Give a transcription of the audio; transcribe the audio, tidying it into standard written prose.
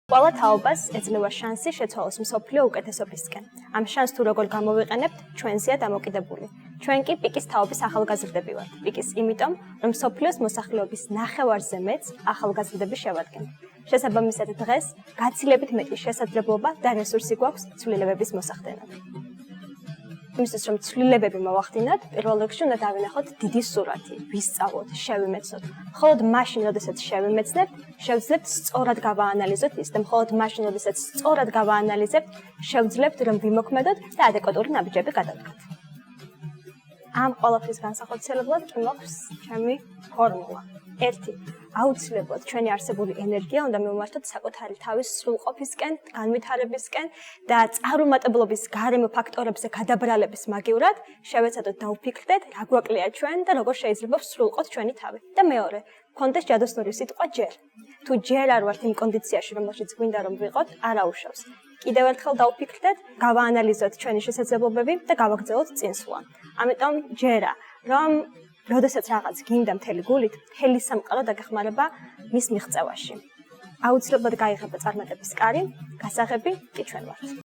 Ყველა თაობას ეძლევა შანსი შეცვალოს მსოფლიო უკეთესობისკენ. Ამ შანსს თუ როგორ გამოვიყენებთ, ჩვენზეა დამოკიდებული. Ჩვენ კი პიკის თაობის ახალგაზრდები ვართ. პიკის იმიტომ, რომ მსოფლიოს მოსახლეობის ნახევარზე მეც ახალგაზრდები შევადგენთ. შესაბამისად დღეს გაცილებით მეტი შესაძლებლობა და რესურსი გვაქვს ცვლილებების მოსახდენად. იმისთვის რომ ცვლილებები მოვახდინოთ, პირველ რიგში უნდა დავინახოთ დიდი სურათი, ვისწავლოთ, შევიმეცნოთ. Მხოლოდ მაშინ, როდესაც შევიმეცნებთ, შევძლებთ სწორად გავაანალიზოთ ის და მხოლოდ მაშინ, როდესაც სწორად გავაანალიზებთ, შევძლებთ რომ ვიმოქმედოთ და ადეკვატური ნაბიჯები გადავდგათ. Ამ ყველაფრის განსახორციელებლად კი მაქვს ჩემი ფორმულა. 1. აუცილებლად ჩვენი არსებული ენერგია უნდა მივმართოთ საკუთარი თავის სრულყოფისკენ, განვითარებისკენ და წარუმატებლობის გარემო ფაქტორებზე გადაბრალების მაგივრად შევეცადოთ და ვფიქრდეთ, რა გვაკლია ჩვენ და როგორ შეიძლება ვსრულყოთ ჩვენი თავი. და მეორე, გქონდეს ჯადოსნური სიტყვა ჯერ. თუ ჯერ არ ვართ იმ კონდიციაში, რომელშიც გვინდა რომ ვიყოთ, არ აუშავს. კიდევ ერთხელ დავფიქრდეთ, გავაანალიზოთ ჩვენი შესაძლებლობები და გავაგრძელოთ წინსვლა. ამიტომ ჯერა, რომ როდესაც რაღაც გინდა მთელი გულით, მთელი სამყარო დაგეხმარება მის მიღწევაში. აუცილებლად გაიღება წარმატების კარი, გასაღები კი ჩვენ ვართ.